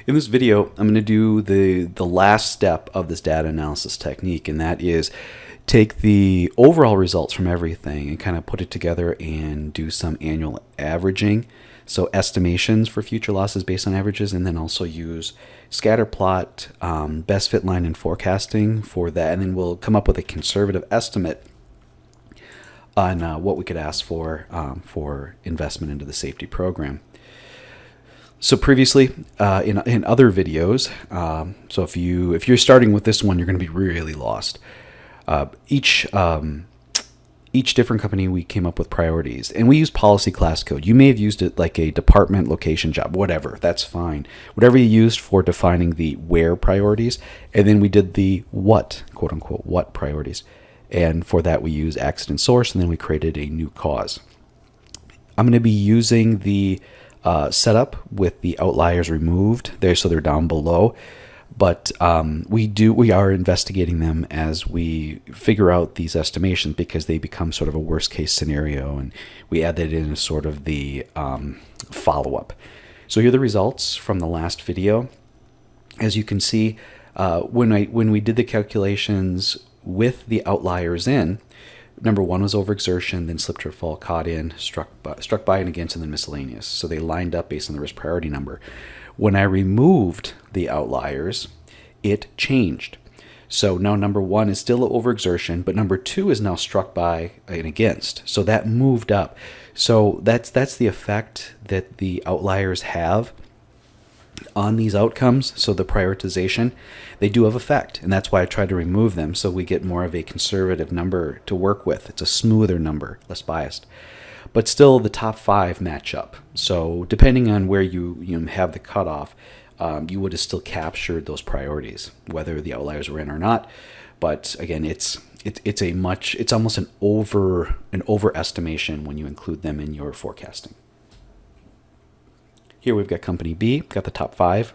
In this video, I'm going to do the last step of this data analysis technique, and that is take the overall results from everything and kind of put it together and do some annual averaging, so estimations for future losses based on averages, and then also use scatter plot, best fit line, and forecasting for that, and then we'll come up with a conservative estimate on what we could ask for investment into the safety program. So previously, in other videos, so if you're starting with this one, you're going to be really lost. Each different company, we came up with priorities, and we used policy class code. You may have used it like a department, location, job, whatever. That's fine. Whatever you used for defining the where priorities, and then we did the what, quote unquote, what priorities. And for that, we use accident source, and then we created a new cause. I'm going to be using the setup with the outliers removed there, so they're down below. But we are investigating them as we figure out these estimations, because they become sort of a worst case scenario, and we add that in as sort of the follow-up. So here are the results from the last video. As you can see, when we did the calculations with the outliers in, number one was overexertion, then slip, trip, fall, caught in, struck by and against, and then miscellaneous. So they lined up based on the risk priority number. When I removed the outliers, it changed. So now number one is still overexertion, but number two is now struck by and against. So that moved up. So that's the effect that the outliers have on these outcomes. So the prioritization, they do have effect, and that's why I tried to remove them, so we get more of a conservative number to work with. It's a smoother number, less biased, but still the top five match up. So depending on where you have the cutoff, you would have still captured those priorities, whether the outliers were in or not. But again, it's almost an overestimation when you include them in your forecasting. Here we've got company B, got the top five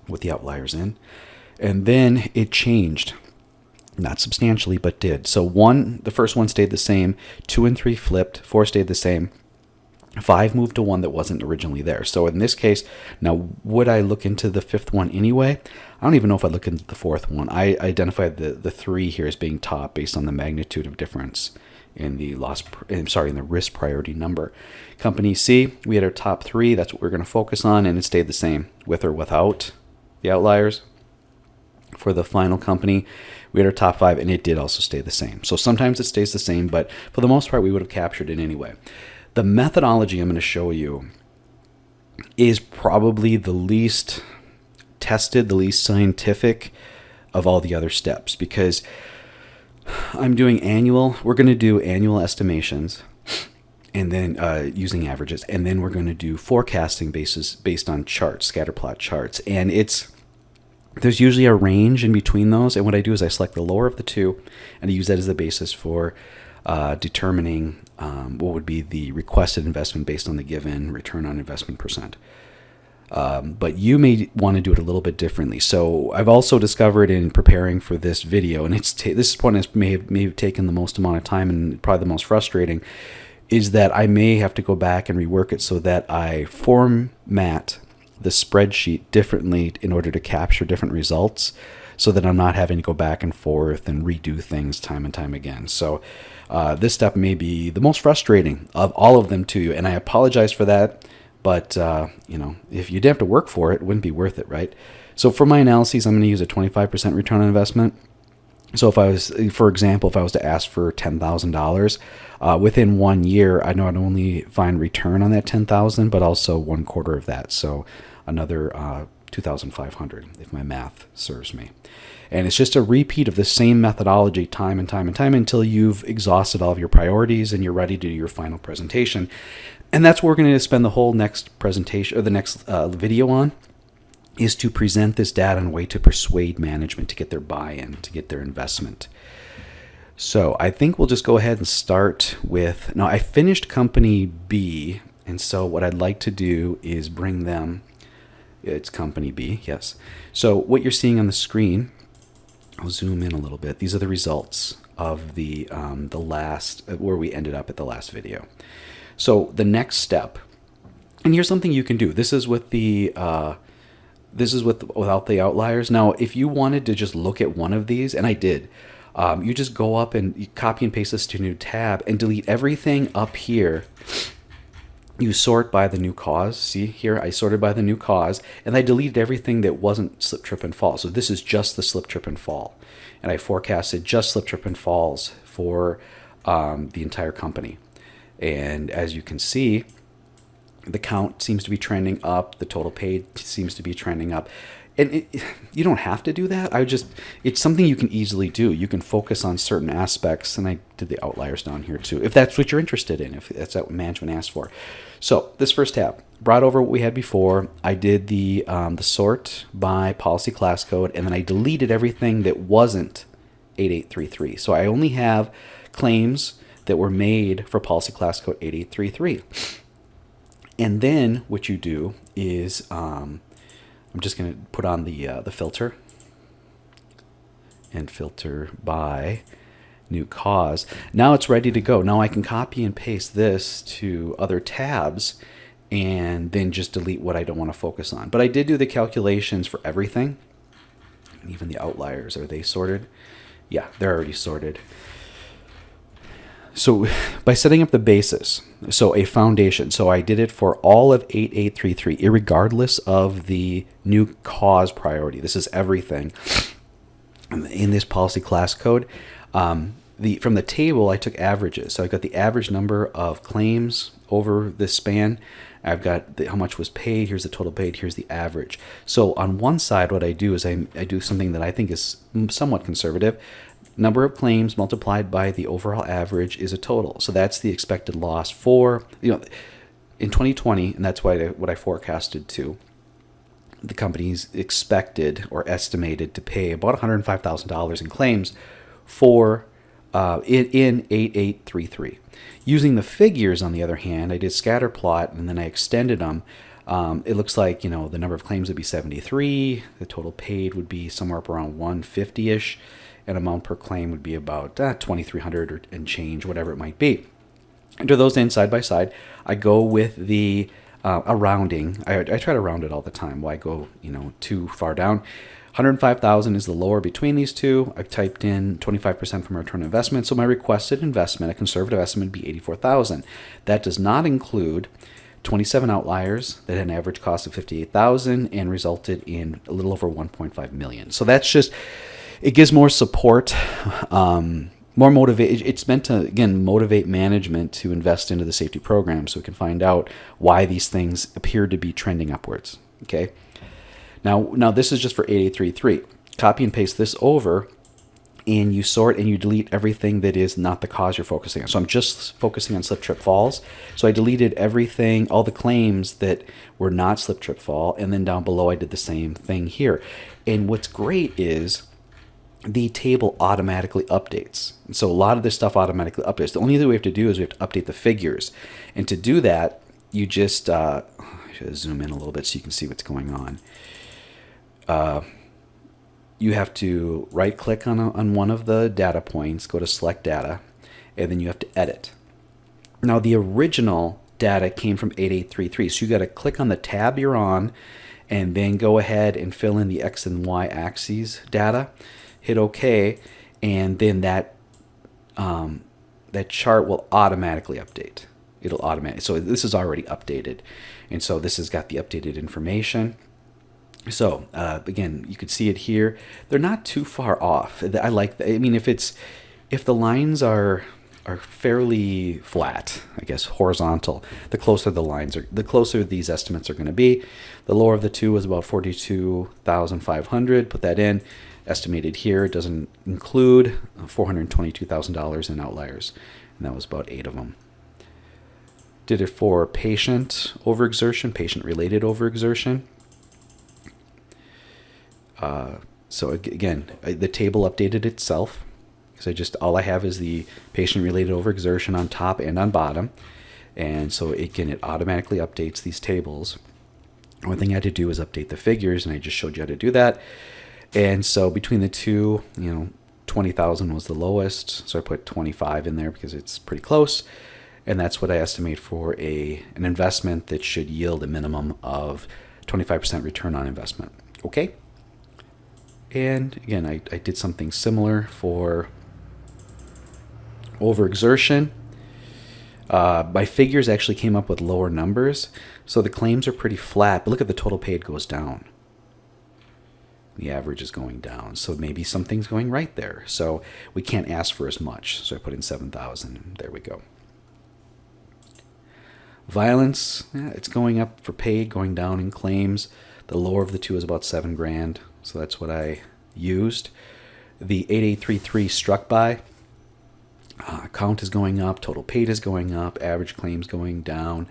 with the outliers in. And then it changed, not substantially, but did. So the first one stayed the same, 2 and 3 flipped, 4 stayed the same, 5 moved to 1 that wasn't originally there. So in this case, now would I look into the 5th one anyway? I don't even know if I'd look into the 4th one. I identified the 3 here as being top based on the magnitude of difference in the in the risk priority number. Company C, we had our top 3. That's what we're going to focus on, and it stayed the same with or without the outliers. For the final company, we had our top 5, and it did also stay the same. So sometimes it stays the same, but for the most part, we would have captured it anyway. The methodology I'm going to show you is probably the least tested, the least scientific of all the other steps, because we're going to do annual estimations, and then using averages, and then we're going to do forecasting based on charts, scatter plot charts, and there's usually a range in between those, and what I do is I select the lower of the two, and I use that as the basis for determining what would be the requested investment based on the given return on investment percent. But you may want to do it a little bit differently. So I've also discovered in preparing for this video, and this one may have taken the most amount of time and probably the most frustrating, is that I may have to go back and rework it so that I format the spreadsheet differently in order to capture different results, so that I'm not having to go back and forth and redo things time and time again. So this step may be the most frustrating of all of them to you, and I apologize for that. But, if you didn't have to work for it, it wouldn't be worth it, right? So for my analyses, I'm going to use a 25% return on investment. So for example, if I was to ask for $10,000, within 1 year, I not only find return on that $10,000, but also 1/4 of that. So another $2,500, if my math serves me. And it's just a repeat of the same methodology time and time and time until you've exhausted all of your priorities and you're ready to do your final presentation. And that's what we're going to spend the whole next presentation, or the next video on, is to present this data in a way to persuade management to get their buy-in, to get their investment. So I think we'll just go ahead and start with, now I finished company B, and so what I'd like to do is bring them, it's company B, yes. So what you're seeing on the screen, I'll zoom in a little bit. These are the results of the last, where we ended up at the last video. So the next step, and here's something you can do. This is with the This is without the outliers. Now, if you wanted to just look at one of these, and I did, you just go up and you copy and paste this to a new tab and delete everything up here. You sort by the new cause. See here, I sorted by the new cause, and I deleted everything that wasn't slip, trip, and fall. So this is just the slip, trip, and fall. And I forecasted just slip, trip, and falls for the entire company. And as you can see, the count seems to be trending up. The total paid seems to be trending up. And you don't have to do that. It's something you can easily do. You can focus on certain aspects. And I did the outliers down here too, if that's what you're interested in, if that's what management asked for. So this first tab, brought over what we had before. I did the sort by policy class code, and then I deleted everything that wasn't 8833. So I only have claims that were made for policy class code 8833. And then what you do is, I'm just going to put on the filter and filter by new cause. Now it's ready to go. Now I can copy and paste this to other tabs and then just delete what I don't want to focus on. But I did do the calculations for everything, and even the outliers. Are they sorted? Yeah, they're already sorted. So by setting up the basis, so a foundation, so I did it for all of 8833, irregardless of the new cause priority. This is everything in this policy class code. From the table, I took averages. So I got the average number of claims over this span. I've got how much was paid. Here's the total paid. Here's the average. So on one side, what I do is I do something that I think is somewhat conservative. Number of claims multiplied by the overall average is a total. So that's the expected loss for, in 2020, and that's what I forecasted to. The company's expected or estimated to pay about $105,000 in claims for in 8833. Using the figures, on the other hand, I did scatter plot and then I extended them. It looks like, the number of claims would be 73. The total paid would be somewhere up around 150-ish. And amount per claim would be about 2,300 and change, whatever it might be. Enter those in side by side. I go with the a rounding. I try to round it all the time. Why go too far down? 105,000 is the lower between these two. I've typed in 25% from return on investment. So my requested investment, a conservative estimate, would be 84,000. That does not include 27 outliers that had an average cost of 58,000 and resulted in a little over 1.5 million. So that's just, it gives more support, more motivate. It's meant to, again, motivate management to invest into the safety program so we can find out why these things appear to be trending upwards. Okay. Now this is just for 8833. Copy and paste this over, and you sort and you delete everything that is not the cause you're focusing on. So I'm just focusing on slip, trip, falls. So I deleted everything, all the claims that were not slip, trip, fall, and then down below I did the same thing here. And what's great is the table automatically updates. And so a lot of this stuff automatically updates. The only thing we have to do is we have to update the figures. And to do that, you just, I should zoom in a little bit so you can see what's going on. You have to right click on one of the data points, go to select data, and then you have to edit. Now the original data came from 8833. So you got to click on the tab you're on and then go ahead and fill in the X and Y axes data. Hit OK, and then that chart will automatically update. It'll automatically. So this is already updated, and so this has got the updated information. So again, you could see it here. They're not too far off. I like that. I mean, if the lines are fairly flat, I guess horizontal, the closer the lines are, the closer these estimates are going to be. The lower of the two is about 42,500. Put that in. Estimated here, it doesn't include $422,000 in outliers, and that was about 8 of them. Did it for patient overexertion, patient-related overexertion. So again, the table updated itself, because all I have is the patient-related overexertion on top and on bottom, and so it automatically updates these tables. One thing I had to do was update the figures, and I just showed you how to do that. And so between the two, 20,000 was the lowest. So I put 25 in there because it's pretty close. And that's what I estimate for an investment that should yield a minimum of 25% return on investment. Okay. And again, I did something similar for overexertion. My figures actually came up with lower numbers, so the claims are pretty flat, but look at the total paid goes down. The average is going down, so maybe something's going right there. So we can't ask for as much, so I put in 7,000, and there we go. Violence, it's going up for paid, going down in claims. The lower of the two is about $7,000, so that's what I used. The 8833 struck by, count is going up, total paid is going up, average claims going down.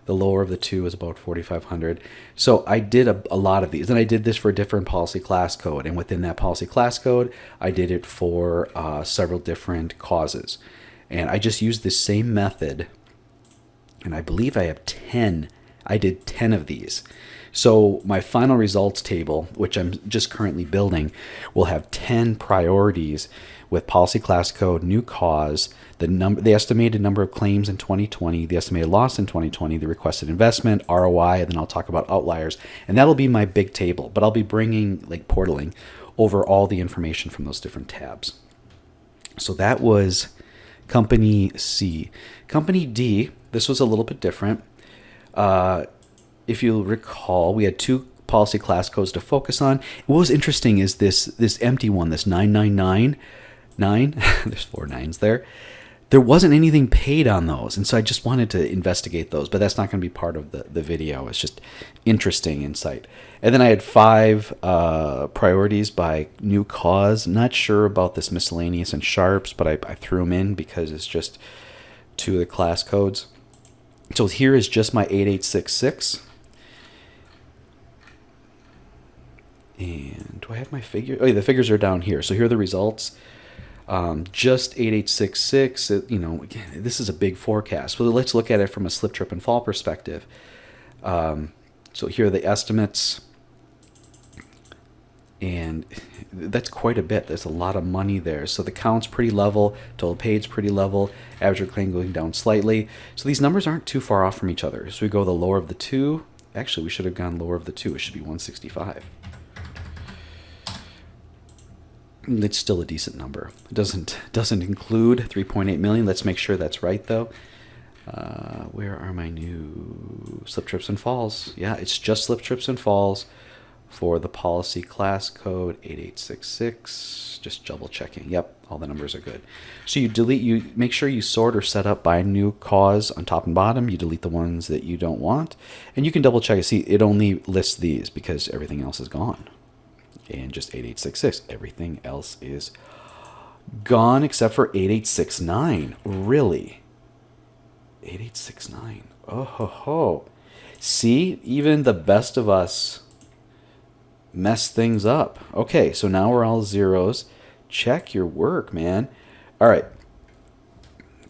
The lower of the two is about 4,500. So I did a lot of these, and I did this for a different policy class code, and within that policy class code, I did it for several different causes. And I just used this same method, and I believe I have 10. I did 10 of these. So my final results table, which I'm just currently building, will have 10 priorities with policy class code, new cause, the estimated number of claims in 2020, the estimated loss in 2020, the requested investment, ROI, and then I'll talk about outliers. And that'll be my big table, but I'll be bringing, like portaling, over all the information from those different tabs. So that was Company C. Company D, this was a little bit different. If you'll recall, we had two policy class codes to focus on. What was interesting is this empty one, this 9999, there's 4 nines there. There wasn't anything paid on those, and so I just wanted to investigate those, but that's not going to be part of the video. It's just interesting insight. And then I had 5 priorities by new cause. Not sure about this miscellaneous and sharps, but I threw them in because it's just 2 of the class codes. So here is just my 8866. And do I have my figure? Oh, yeah, the figures are down here. So here are the results. Just 8866. Again, this is a big forecast. Well, let's look at it from a slip, trip, and fall perspective. So here are the estimates. And that's quite a bit. There's a lot of money there. So the count's pretty level. Total paid's pretty level. Average claim going down slightly. So these numbers aren't too far off from each other. So we go the lower of the 2. Actually, we should have gone lower of the 2. It should be 165. It's still a decent number. It doesn't include 3.8 million. Let's make sure that's right, though. Where are my new slip, trips, and falls? Yeah, it's just slip, trips, and falls for the policy class code 8866. Just double checking. Yep, all the numbers are good. So you make sure you sort or set up by new cause on top and bottom. You delete the ones that you don't want, and you can double check it. See, it only lists these because everything else is gone. And just 8866. Everything else is gone except for 8869. Really? 8869. Oh ho ho. See, even the best of us mess things up. Okay, so now we're all zeros. Check your work, man. All right.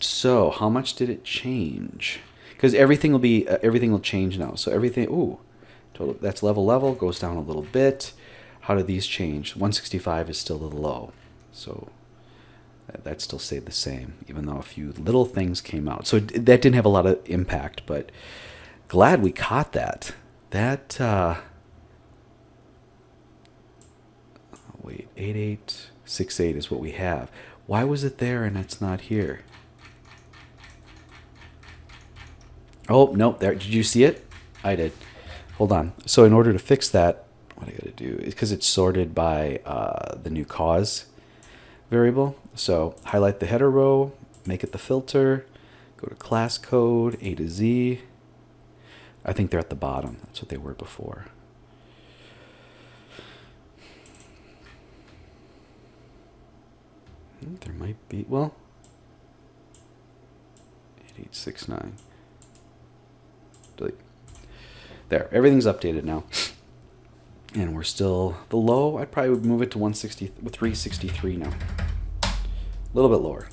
So how much did it change? Because everything will change now. So everything. Total. That's level goes down a little bit. How do these change? 165 is still a little low. So that still stayed the same, even though a few little things came out. So that didn't have a lot of impact, but glad we caught that. Wait, 8868 is what we have. Why was it there and it's not here? Oh, no, there. Did you see it? I did. Hold on. So in order to fix that, what I got to do is because it's sorted by the new cause variable. So highlight the header row, make it the filter, go to class code, A to Z. I think they're at the bottom. That's what they were before. There might be, well, 8869. Delete. There, everything's updated now. And we're still the low. I probably would move it to 363 now. A little bit lower.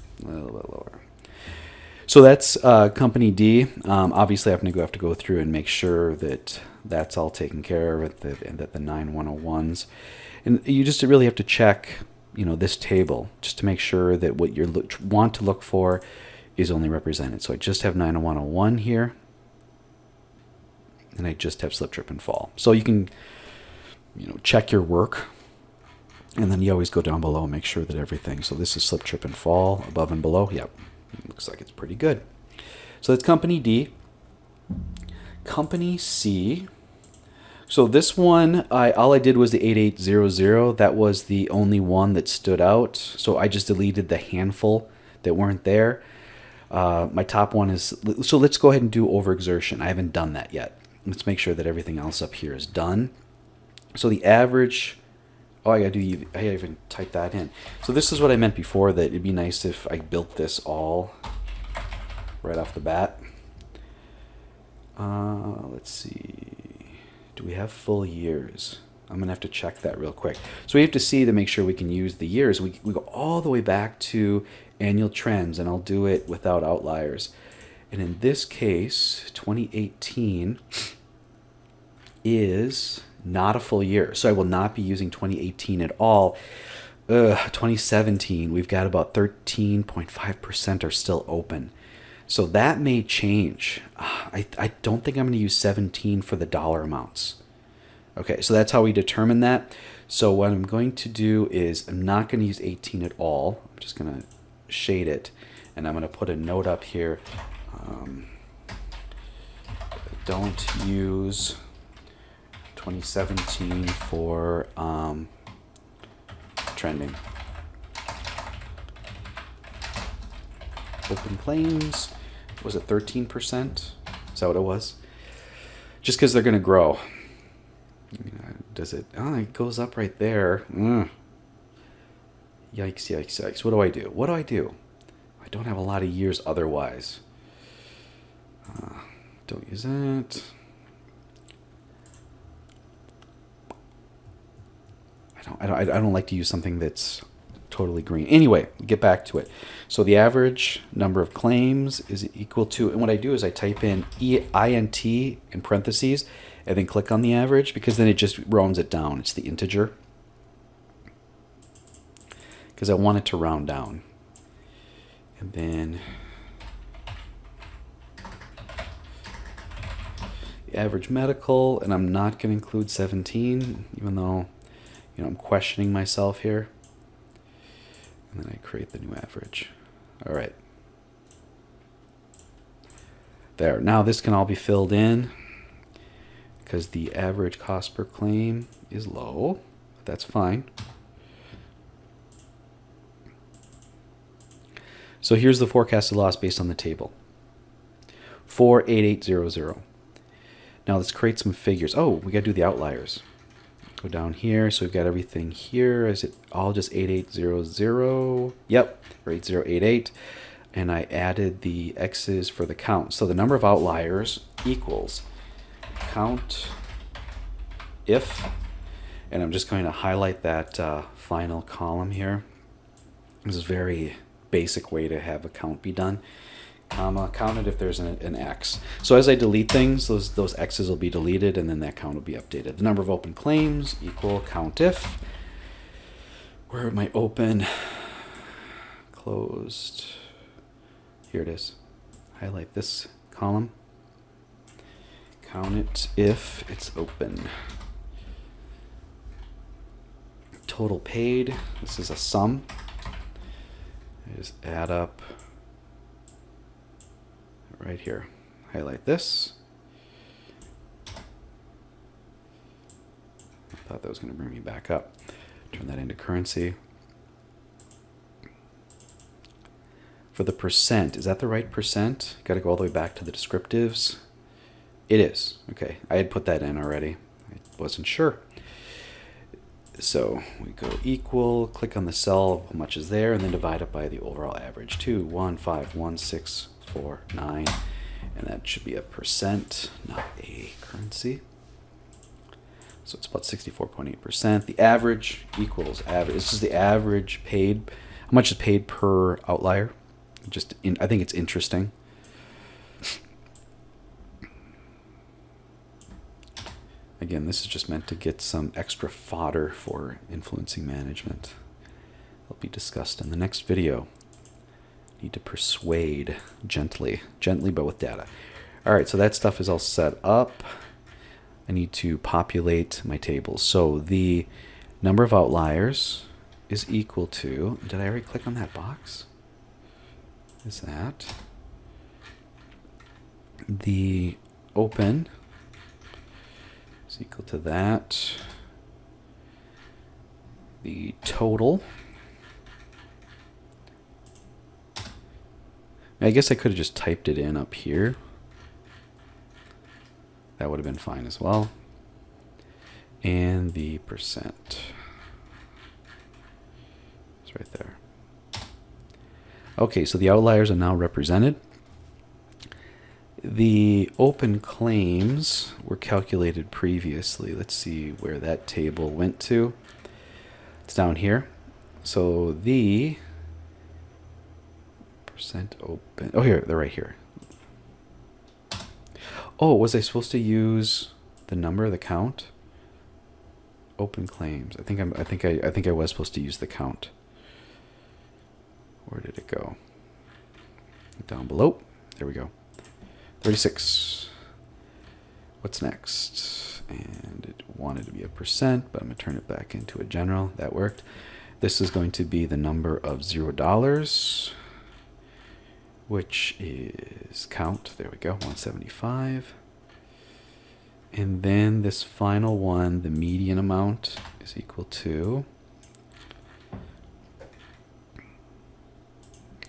So that's Company D. Obviously, I'm going to have to go through and make sure that that's all taken care of, and that the 9101s. And you just really have to check, this table just to make sure that what you want to look for is only represented. So I just have 9101 here. and I just have slip, trip, and fall. So you can, check your work, and then you always go down below and make sure that everything. So this is slip, trip, and fall, above and below. Yep, looks like it's pretty good. So that's company D. Company C. So this one, all I did was the 8800. That was the only one that stood out. So I just deleted the handful that weren't there. My top one is, so let's go ahead and do overexertion. I haven't done that yet. Let's make sure that everything else up here is done. So the average, I even type that in. So this is what I meant before, that it'd be nice if I built this all right off the bat. Let's see. Do we have full years? I'm going to have to check that real quick. So we have to see to make sure we can use the years. We go all the way back to annual trends, and I'll do it without outliers. And in this case, 2018 is not a full year. So I will not be using 2018 at all. 2017, we've got about 13.5% are still open. So that may change. I don't think I'm going to use 17 for the dollar amounts. Okay, so that's how we determine that. So what I'm going to do is I'm not going to use 18 at all. I'm just going to shade it, and I'm going to put a note up here. Don't use 2017 for trending. Open claims, was it 13%? Is that what it was? Just because they're going to grow. Does it? Oh, it goes up right there. Yikes, yikes, yikes. What do I do? What do I do? I don't have a lot of years otherwise. Don't use it. I don't like to use something that's totally green. Anyway, get back to it. So the average number of claims is equal to, and what I do is I type in INT in parentheses and then click on the average, because then it just rounds it down. It's the integer, because I want it to round down. And then the average medical, and I'm not going to include 17, even though I'm questioning myself here. And then I create the new average. All right. There. Now this can all be filled in because the average cost per claim is low. That's fine. So here's the forecasted loss based on the table. 48800. Now let's create some figures. Oh, we got to do the outliers. Go down here. So we've got everything here. Is it all just 8800? Yep, or 8088. And I added the X's for the count. So the number of outliers equals count if, and I'm just going to highlight that final column here. This is a very basic way to have a count be done. Comma, count it if there's an X. So as I delete things, those X's will be deleted, and then that count will be updated. The number of open claims equal count if. Where am I open? Closed. Here it is. Highlight this column. Count it if it's open. Total paid. This is a sum. I just add up right here. Highlight this. I thought that was going to bring me back up. Turn that into currency. For the percent, is that the right percent? Got to go all the way back to the descriptives. It is. Okay, I had put that in already. I wasn't sure. So we go equal, click on the cell, how much is there, and then divide it by the overall average. 2151649, and that should be a percent, not a currency. So it's about 64.8%. The average equals average. This is the average paid. How much is paid per outlier? I think it's interesting. Again, this is just meant to get some extra fodder for influencing management. It'll be discussed in the next video. Need to persuade gently but with data. All right, so that stuff is all set up. I need to populate my tables. So the number of outliers is equal to, did I already click on that box? Is that the open is equal to that, the total. I guess I could have just typed it in up here. That would have been fine as well. And the percent. It's right there. Okay, so the outliers are now represented. The open claims were calculated previously. Let's see where that table went to. It's down here. So the percent open. Oh, here, they're right here. Oh, was I supposed to use the number, the count? Open claims. I think I was supposed to use the count. Where did it go? Down below. There we go. 36. What's next? And it wanted to be a percent, but I'm going to turn it back into a general. That worked. This is going to be the number of $0, which is count. There we go, 175. And then this final one, the median amount, is equal to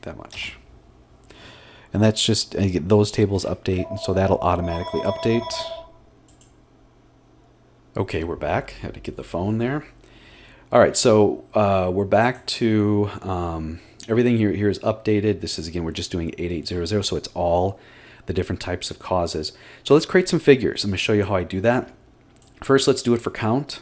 that much. And that's just, those tables update, and so that'll automatically update. Okay, we're back. Had to get the phone there. All right, so we're back to everything here is updated. This is, again, we're just doing 8800, so it's all the different types of causes. So let's create some figures. I'm going to show you how I do that. First, let's do it for count.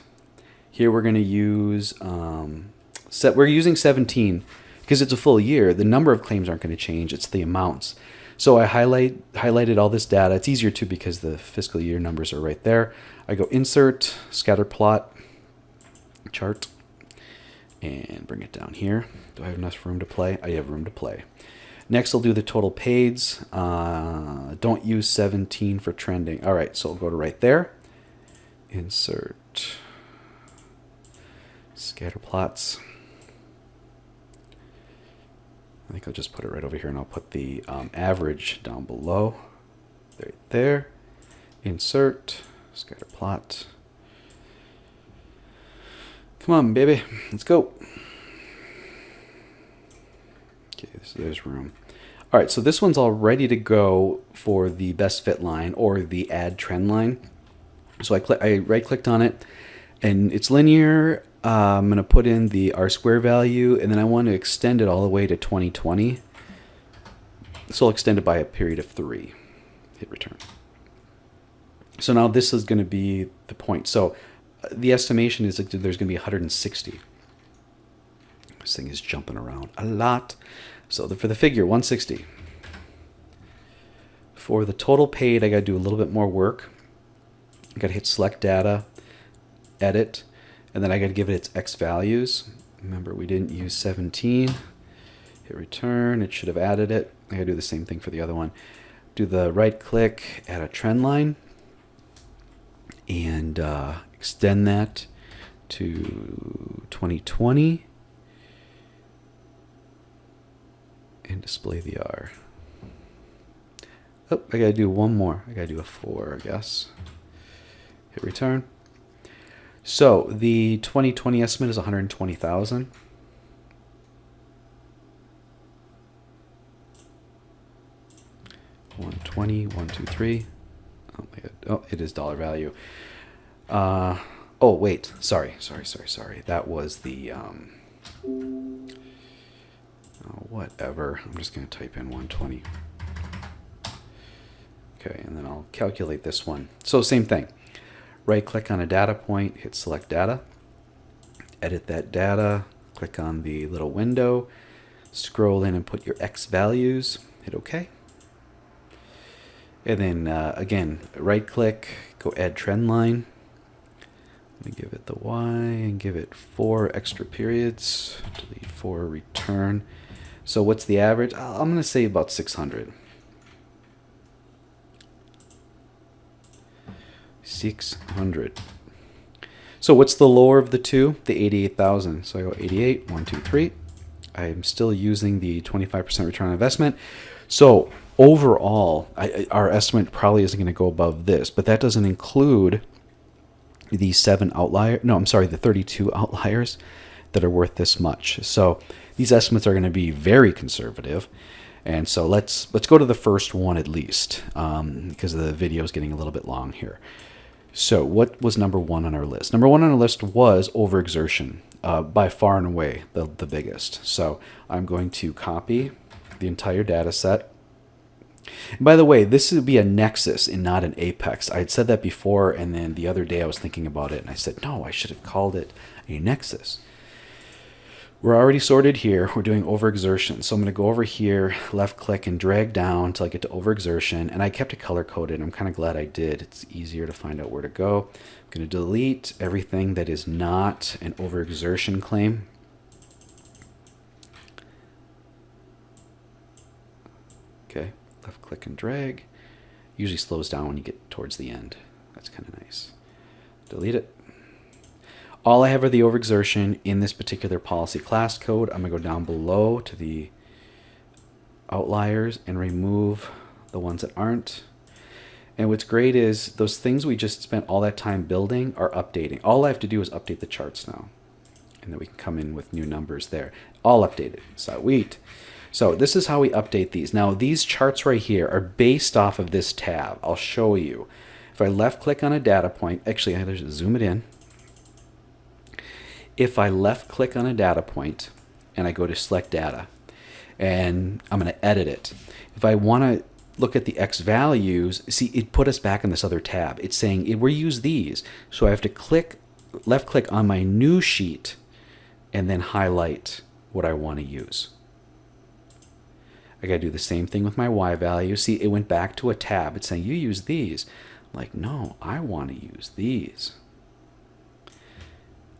Here we're going to use, we're using 17 because it's a full year. The number of claims aren't going to change. It's the amounts. So I highlighted all this data. It's easier too because the fiscal year numbers are right there. I go insert, scatter plot, chart, and bring it down here. Do I have enough room to play? I have room to play. Next, I'll do the total paids. Don't use 17 for trending. All right, so I'll go to right there. Insert scatter plots. I think I'll just put it right over here, and I'll put the average down below. Right there. Insert scatter plot. Come on, baby. Let's go. Okay, there's room. All right, so this one's all ready to go for the best fit line or the add trend line. So I right-clicked on it, and it's linear. I'm going to put in the R-square value, and then I want to extend it all the way to 2020. So I'll extend it by a period of 3. Hit return. So now this is going to be the point. So the estimation is that there's going to be 160. This thing is jumping around a lot. So for the figure, 160. For the total paid, I got to do a little bit more work. I got to hit select data, edit, and then I got to give it its X values. Remember, we didn't use 17. Hit return. It should have added it. I got to do the same thing for the other one. Do the right click, add a trend line, and extend that to 2020. And display the R. Oh, I gotta do one more. I gotta do a 4, I guess. Hit return. So the 2020 estimate is 120,000. $120, 123. Oh my God. Oh, it is dollar value. Oh wait, sorry. That was the whatever. I'm just going to type in 120. Okay, and then I'll calculate this one. So same thing. Right click on a data point, hit select data, edit that data, click on the little window, scroll in and put your X values, hit OK. And then again, right click, go add trend line. Let me give it the Y and give it 4 extra periods. Delete 4, return. So what's the average? I'm going to say about 600. 600. So what's the lower of the two? The 88,000. So I go 88, 1, 2, 3. I'm still using the 25% return on investment. So overall, our estimate probably isn't going to go above this, but that doesn't include the 7 outlier. No, I'm sorry, the 32 outliers that are worth this much. So these estimates are going to be very conservative. And so let's go to the first one at least, because the video is getting a little bit long here. So what was number 1 on our list? Number 1 on our list was overexertion, by far and away the biggest. So I'm going to copy the entire data set. And by the way, this would be a nexus and not an apex. I had said that before, and then the other day I was thinking about it, and I said, no, I should have called it a nexus. We're already sorted here. We're doing overexertion. So I'm going to go over here, left click, and drag down until I get to overexertion. And I kept it color coded. I'm kind of glad I did. It's easier to find out where to go. I'm going to delete everything that is not an overexertion claim. Okay, left click and drag. Usually slows down when you get towards the end. That's kind of nice. Delete it. All I have are the overexertion in this particular policy class code. I'm going to go down below to the outliers and remove the ones that aren't. And what's great is those things we just spent all that time building are updating. All I have to do is update the charts now. And then we can come in with new numbers there. All updated. Sweet. So this is how we update these. Now these charts right here are based off of this tab. I'll show you. If I left click on a data point, actually I have to zoom it in. If I left click on a data point and I go to select data and I'm going to edit it. If I want to look at the X values, see, it put us back in this other tab. It's saying we use these. So I have to left click on my new sheet and then highlight what I want to use. I got to do the same thing with my Y value. See, it went back to a tab. It's saying you use these. I'm like, no, I want to use these.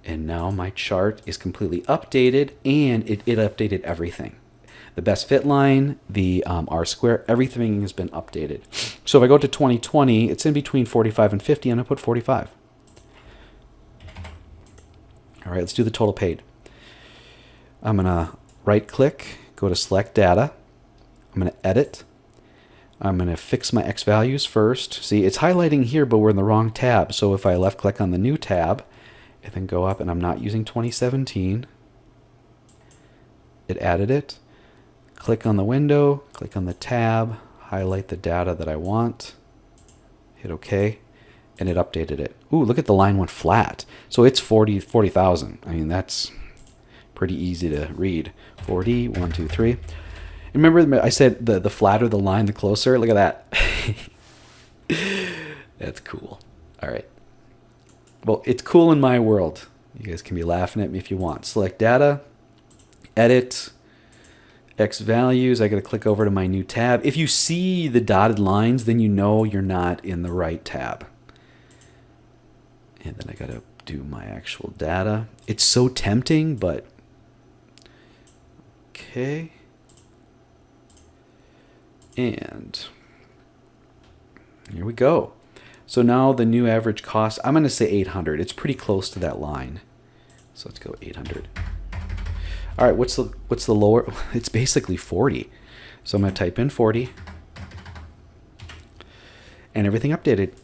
And now my chart is completely updated, and it updated everything. The best fit line, the R square, everything has been updated. So if I go to 2020, it's in between 45 and 50, and I put 45. All right, let's do the total paid. I'm going to right click, go to select data. I'm going to edit. I'm going to fix my X values first. See, it's highlighting here, but we're in the wrong tab. So if I left click on the new tab, and then go up, and I'm not using 2017. It added it. Click on the window, click on the tab, highlight the data that I want, hit OK, and it updated it. Ooh, look at the line went flat. So it's 40,000. I mean, that's pretty easy to read. 40, 1, 2, 3. And remember I said the flatter the line, the closer? Look at that. That's cool. All right. Well, it's cool in my world. You guys can be laughing at me if you want. Select data, edit, X values. I got to click over to my new tab. If you see the dotted lines, then you know you're not in the right tab. And then I got to do my actual data. It's so tempting, but okay. And here we go. So now the new average cost, I'm going to say 800. It's pretty close to that line. So let's go 800. All right, what's the lower? It's basically 40. So I'm going to type in 40. And everything updated.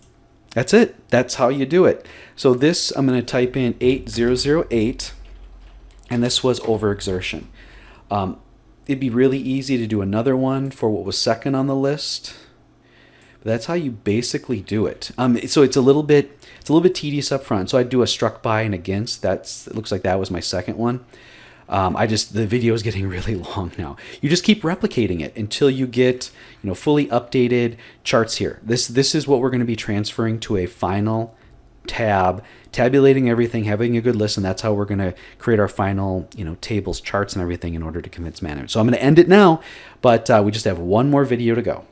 That's it. That's how you do it. So this, I'm going to type in 8008. And this was overexertion. It'd be really easy to do another one for what was second on the list. But that's how you basically do it. So it's a little bit tedious up front. So I'd do a struck by and against. It looks like that was my second one. The video is getting really long now. You just keep replicating it until you get, fully updated charts here. This is what we're going to be transferring to a final tab, tabulating everything, having a good listen. That's how we're going to create our final, tables, charts, and everything in order to convince management. So I'm going to end it now, but we just have one more video to go.